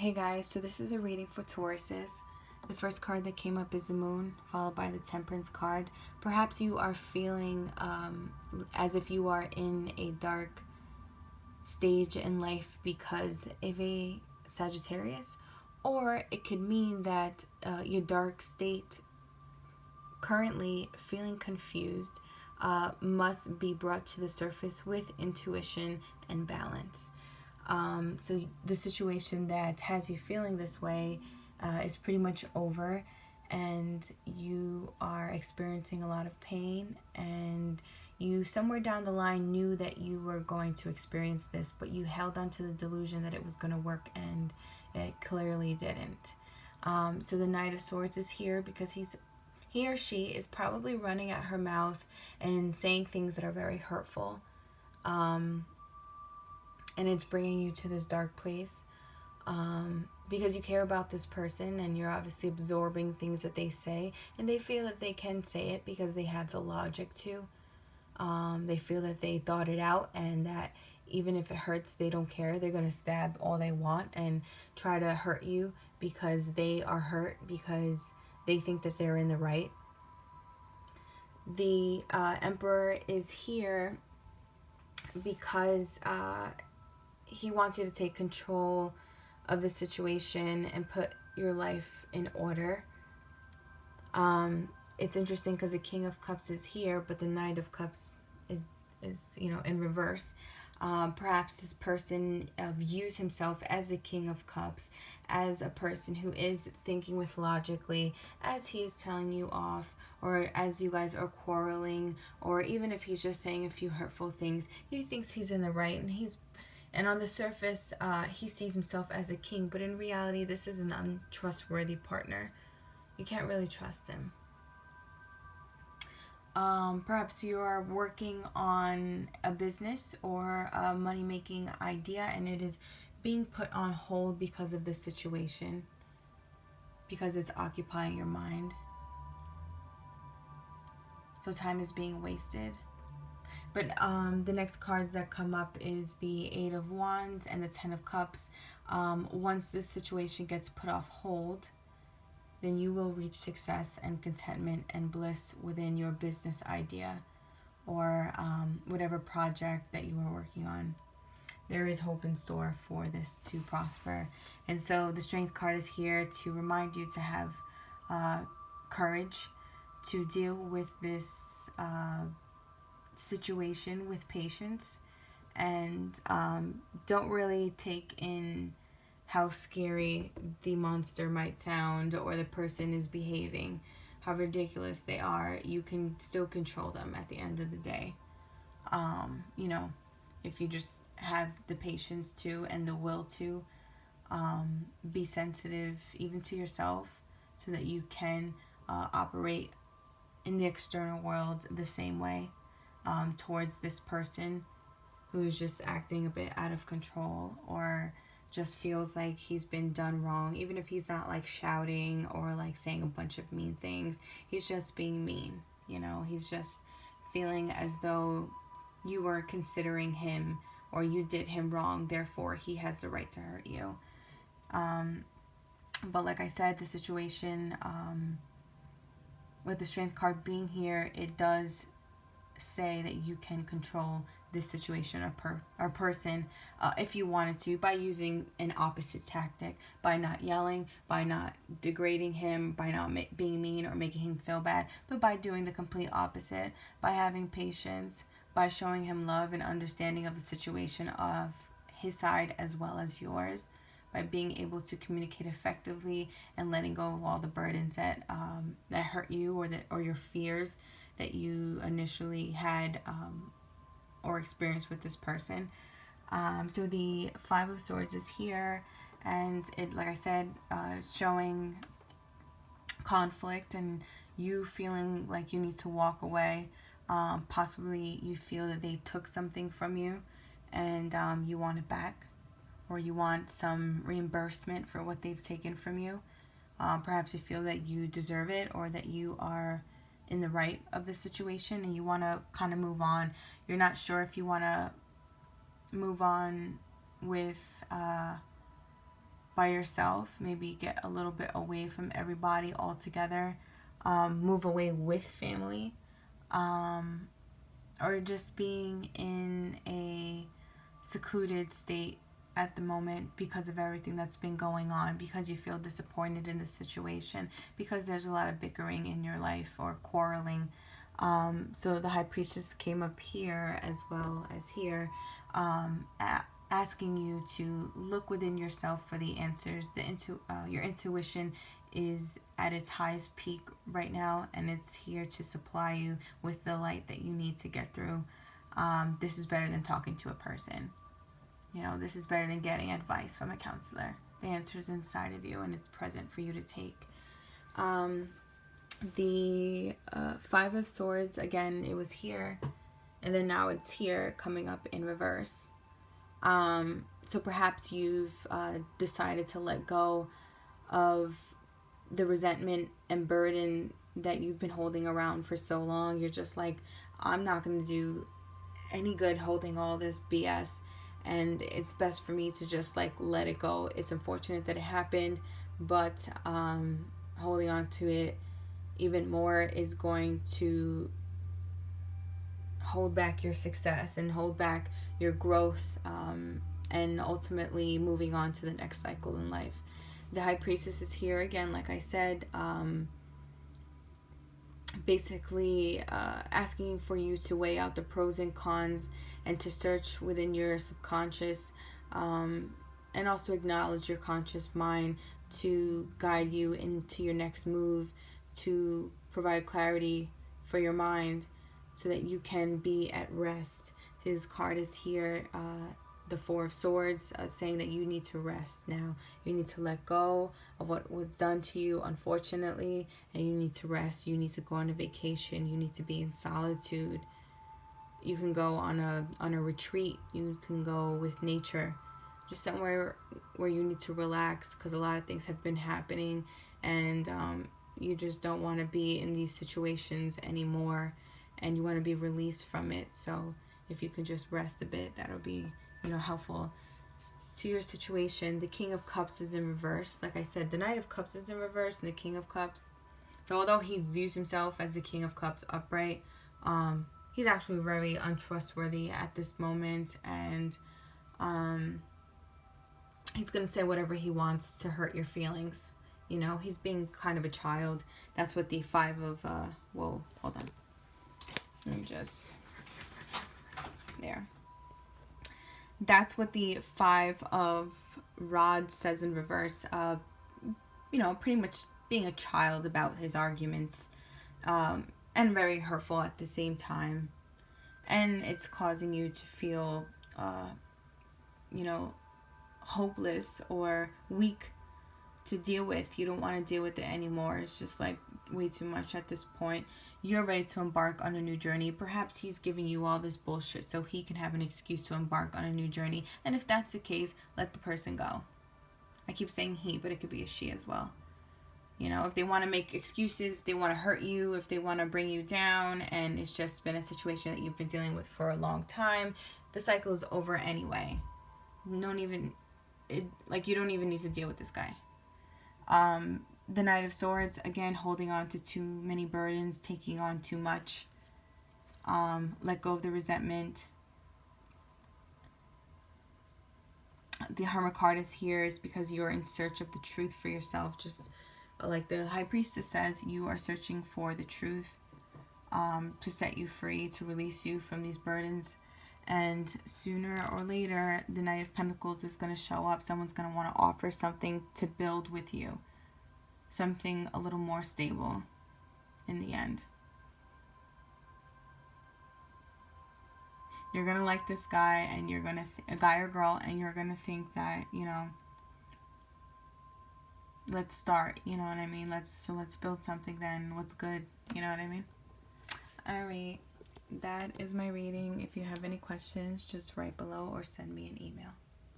Hey guys, so this is a reading for Tauruses. The first card that came up is the Moon, followed by the Temperance card. Perhaps you are feeling as if you are in a dark stage in life because of a Sagittarius, or it could mean that your dark state, currently feeling confused, must be brought to the surface with intuition and balance. So the situation that has you feeling this way is pretty much over, and you are experiencing a lot of pain, and you somewhere down the line knew that you were going to experience this, but you held on to the delusion that it was going to work, and it clearly didn't. So the Knight of Swords is here because he or she is probably running at her mouth and saying things that are very hurtful. And it's bringing you to this dark place because you care about this person, and you're obviously absorbing things that they say, and they feel that they can say it because they have the logic to. They feel that they thought it out, and that even if it hurts, they don't care. They're going to stab all they want and try to hurt you because they are hurt, because they think that they're in the right. The Emperor is here because he wants you to take control of the situation and put your life in order. It's interesting because the King of Cups is here, but the Knight of Cups is in reverse. Perhaps this person views himself as the King of Cups, as a person who is thinking with logically as he is telling you off, or as you guys are quarreling, or even if he's just saying a few hurtful things, he thinks he's in the right, and on the surface, he sees himself as a king, but in reality, this is an untrustworthy partner. You can't really trust him. Perhaps you are working on a business or a money-making idea, and it is being put on hold because of this situation, because it's occupying your mind. So time is being wasted. But the next cards that come up is the Eight of Wands and the Ten of Cups. Once this situation gets put off hold, then you will reach success and contentment and bliss within your business idea or whatever project that you are working on. There is hope in store for this to prosper. And so the Strength card is here to remind you to have courage to deal with this situation with patience, and don't really take in how scary the monster might sound or the person is behaving, how ridiculous they are. You can still control them at the end of the day. If you just have the patience to and the will to be sensitive even to yourself, so that you can operate in the external world the same way towards this person who's just acting a bit out of control, or just feels like he's been done wrong, even if he's not like shouting or like saying a bunch of mean things. He's just being mean, he's just feeling as though you were considering him or you did him wrong, therefore he has the right to hurt you. But like I said, the situation with the Strength card being here, it does say that you can control this situation or person if you wanted to, by using an opposite tactic, by not yelling, by not degrading him, by not being mean or making him feel bad, but by doing the complete opposite, by having patience, by showing him love and understanding of the situation of his side as well as yours, by being able to communicate effectively and letting go of all the burdens that hurt you, or your fears that you initially had or experienced with this person. So the Five of Swords is here, and it, like I said, showing conflict and you feeling like you need to walk away. Possibly you feel that they took something from you, and you want it back, or you want some reimbursement for what they've taken from you. Perhaps you feel that you deserve it, or that you are in the right of the situation and you want to kind of move on. You're not sure if you want to move on with by yourself. Maybe get a little bit away from everybody altogether. Move away with family. Or just being in a secluded state at the moment because of everything that's been going on, because you feel disappointed in the situation, because there's a lot of bickering in your life or quarreling. So the High Priestess came up here as well as here, asking you to look within yourself for the answers. Your intuition is at its highest peak right now, and it's here to supply you with the light that you need to get through. This is better than talking to a person. This is better than getting advice from a counselor. The answer is inside of you, and it's present for you to take. The Five of Swords, again, it was here, and then now it's here, coming up in reverse. So perhaps you've decided to let go of the resentment and burden that you've been holding around for so long. You're just like, I'm not going to do any good holding all this BS, and it's best for me to just like let it go. It's unfortunate that it happened, but holding on to it even more is going to hold back your success and hold back your growth, and ultimately moving on to the next cycle in life. The High Priestess is here again, like I said, basically asking for you to weigh out the pros and cons and to search within your subconscious, and also acknowledge your conscious mind to guide you into your next move, to provide clarity for your mind so that you can be at rest. This card is here, the Four of Swords, saying that you need to rest now. You need to let go of what was done to you, unfortunately, and you need to rest. You need to go on a vacation. You need to be in solitude. You can go on a retreat. You can go with nature, just somewhere where you need to relax, because a lot of things have been happening, and you just don't want to be in these situations anymore, and you want to be released from it. So if you can just rest a bit, that'll be helpful to your situation. The King of Cups is in reverse. Like I said, the Knight of Cups is in reverse and the King of Cups. So although he views himself as the King of Cups upright, he's actually very untrustworthy at this moment, and he's going to say whatever he wants to hurt your feelings. He's being kind of a child. That's what the Five of, whoa, hold on. Let me just, there. That's what the Five of Rods says in reverse. Pretty much being a child about his arguments, and very hurtful at the same time. And it's causing you to feel, hopeless or weak to deal with. You don't want to deal with it anymore. It's just like way too much at this point. You're ready to embark on a new journey. Perhaps he's giving you all this bullshit so he can have an excuse to embark on a new journey. And if that's the case, let the person go. I keep saying he, but it could be a she as well. If they want to make excuses, if they want to hurt you, if they want to bring you down, and it's just been a situation that you've been dealing with for a long time, the cycle is over anyway. You don't even need to deal with this guy. The Knight of Swords, again, holding on to too many burdens, taking on too much. Let go of the resentment. The Hermit card is here is because you're in search of the truth for yourself. Just like the High Priestess says, you are searching for the truth, to set you free, to release you from these burdens. And sooner or later, the Knight of Pentacles is going to show up. Someone's going to want to offer something to build with you. Something a little more stable in the end. You're going to like this guy, and you're going to, a guy or girl, and you're going to think that, let's start, you know what I mean? Let's build something then. What's good? You know what I mean? All right. That is my reading. If you have any questions, just write below or send me an email.